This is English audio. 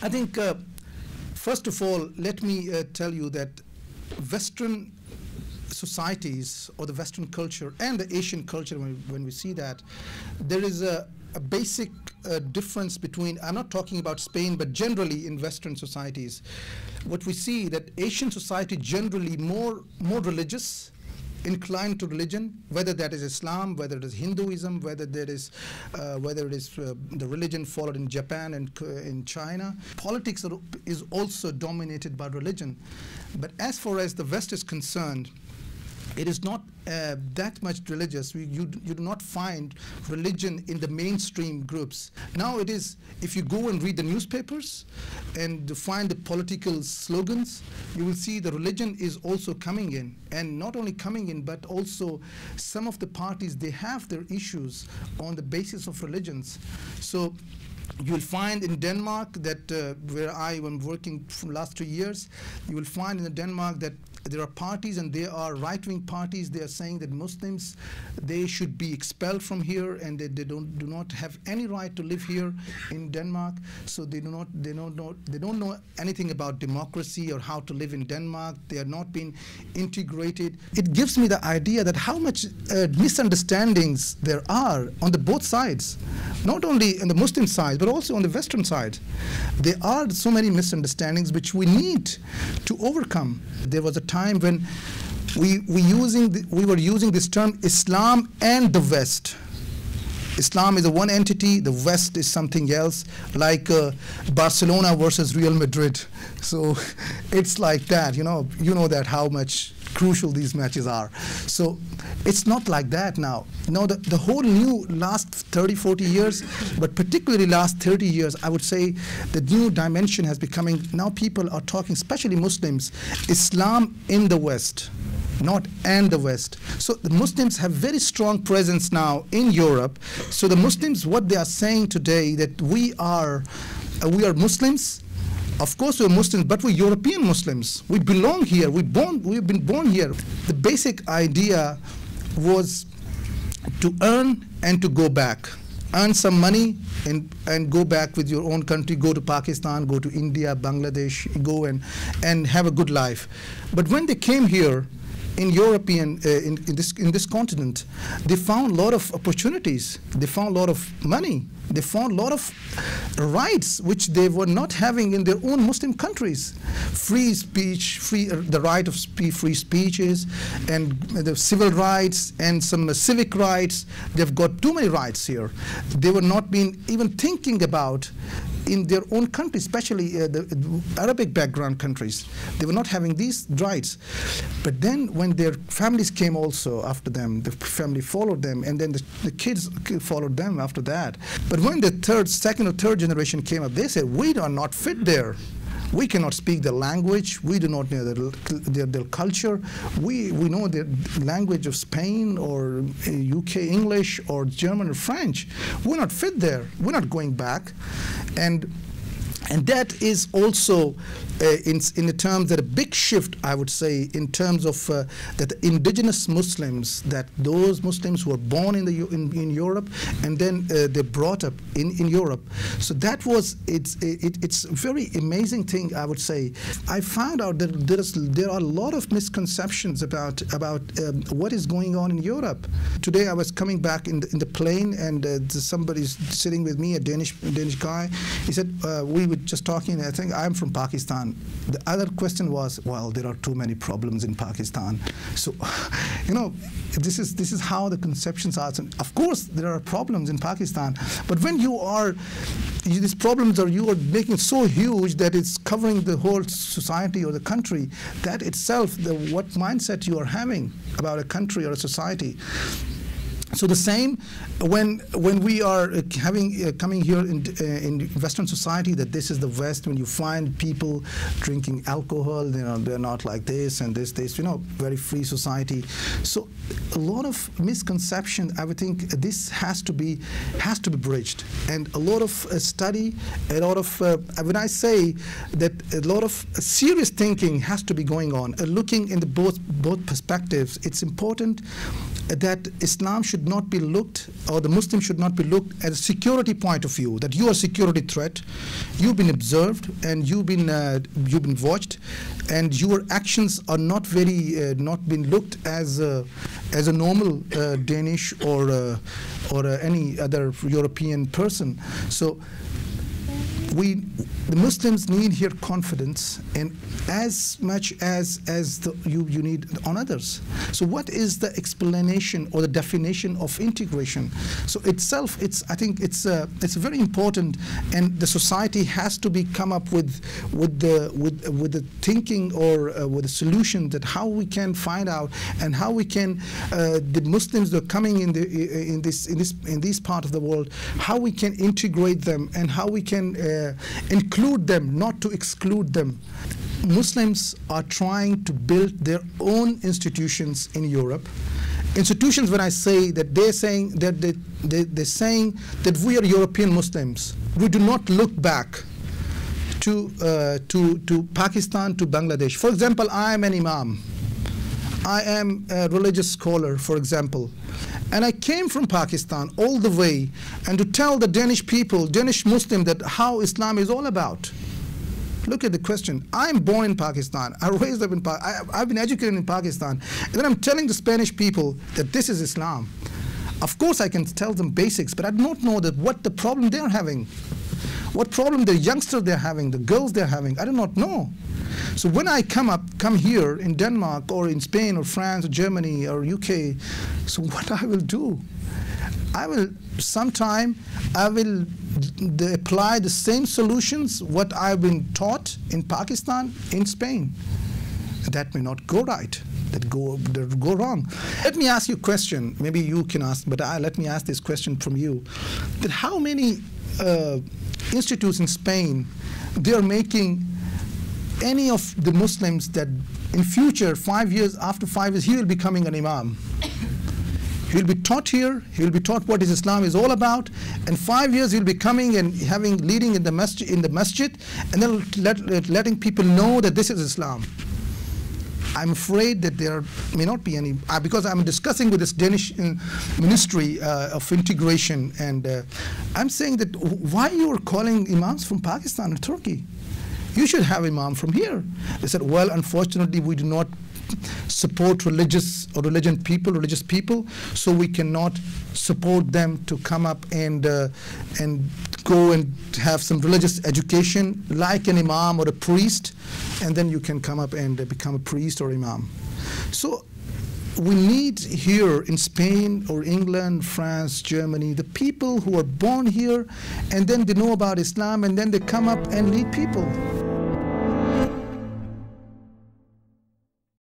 I think, first of all, let me tell you that Western societies or the Western culture and the Asian culture, when we see that, there is a basic difference between, I'm not talking about Spain, but generally in Western societies, what we see that Asian society generally more religious, inclined to religion, whether that is Islam, whether it is Hinduism, whether it is the religion followed in Japan and in China. Politics is also dominated by religion. But as far as the West is concerned, it is not that much religious. You do not find religion in the mainstream groups. Now it is, if you go and read the newspapers and to find the political slogans, you will see the religion is also coming in. And not only coming in, but also some of the parties, they have their issues on the basis of religions. So you'll find in Denmark that where I am working for the last 3 years, you will find in Denmark that there are parties, and they are right-wing parties. They are saying that Muslims, they should be expelled from here, and they do not have any right to live here in Denmark. So they don't know anything about democracy or how to live in Denmark. They are not being integrated. It gives me the idea that how much misunderstandings there are on the both sides, not only on the Muslim side, but also on the Western side. There are so many misunderstandings which we need to overcome. There was a time when we were using this term Islam and the West. Islam is a one entity, the West is something else, like Barcelona versus Real Madrid. So it's like that, you know that how much crucial these matches are. So it's not like that now. Now the whole new last 30, 40 years, but particularly last 30 years, I would say the new dimension has becoming, now people are talking, especially Muslims, Islam in the West, not and the West. So the Muslims have very strong presence now in Europe. So the Muslims, what they are saying today, that we are Muslims. Of course we're Muslims, but we're European Muslims. We belong here. We've been born here. The basic idea was to earn and to go back. Earn some money and go back with your own country, go to Pakistan, go to India, Bangladesh, go and have a good life. But when they came here, in European, in this continent, they found a lot of opportunities. They found a lot of money. They found a lot of rights which they were not having in their own Muslim countries. Free speech, the right of free speeches, and the civil rights and some civic rights. They've got too many rights here. They were not being even thinking about in their own country, especially the Arabic background countries. They were not having these rights. But then when their families came also after them, the family followed them, and then the kids followed them after that. But when the second or third generation came up, they said, we are not fit there. We cannot speak their language. We do not know their culture. We know the language of Spain or UK English or German or French. We're not fit there. We're not going back. And that is also in the terms that a big shift, I would say, in terms of that the indigenous Muslims, that those Muslims who were born in Europe and then they brought up in Europe. So that was it's a very amazing thing, I would say. I found out that there are a lot of misconceptions about what is going on in Europe. Today I was coming back in the plane, and somebody's sitting with me, a Danish guy. He said, we were just talking, I think I'm from Pakistan. The other question was, well, there are too many problems in Pakistan. So, this is how the conceptions are. So of course, there are problems in Pakistan, but when these problems you are making so huge that it's covering the whole society or the country, that itself, what mindset you are having about a country or a society. So the same when we are coming here in Western society, that this is the West. When you find people drinking alcohol, they're not like this and this, very free society. So a lot of misconception. I would think this has to be bridged, and a lot of study, a lot of when I say that a lot of serious thinking has to be going on, looking in the both perspectives. It's important. that Islam should not be looked, or the Muslim should not be looked at a security point of view, that you are a security threat, you've been observed and you've been watched, and your actions are not not been looked as a normal Danish or any other European person. So the Muslims need here confidence, and as much as you need on others. So what is the explanation or the definition of integration? So itself, I think it's very important, and the society has to be come up with the thinking or with a solution that how we can find out and how we can the Muslims that are coming in this part of the world, how we can integrate them and how we can include them, not to exclude them. Muslims are trying to build their own institutions in Europe. Institutions, when I say that, they're saying that they're saying that we are European Muslims. We do not look back to Pakistan, to Bangladesh. For example, I am an imam. I am a religious scholar, for example. And I came from Pakistan all the way, and to tell the Danish people, Danish Muslim, that how Islam is all about. Look at the question. I'm born in Pakistan. I raised up in Pakistan. I've been educated in Pakistan. And then I'm telling the Spanish people that this is Islam. Of course, I can tell them basics, but I don't know that what the problem they're having. What problem the youngsters they're having, the girls they're having, I do not know. So when I come here in Denmark or in Spain or France or Germany or UK, so what I will do? I will apply the same solutions what I've been taught in Pakistan, in Spain. That may not go right, that go wrong. Let me ask you a question. Maybe you can ask, but let me ask this question from you. That how many institutes in Spain, they are making any of the Muslims that in future, 5 years, after 5 years, he will be becoming an imam. He will be taught here, he will be taught what Islam is all about, and 5 years he will be coming and leading in the masjid, and then letting people know that this is Islam. I'm afraid that there may not be any, because I'm discussing with this Danish Ministry of Integration, and I'm saying that why you are calling imams from Pakistan and Turkey? You should have imam from here. They said, well, unfortunately, we do not support religious people, so we cannot support them to come up and go and have some religious education like an imam or a priest, and then you can come up and become a priest or imam. So we need here in Spain or England, France, Germany, the people who are born here, and then they know about Islam, and then they come up and lead people.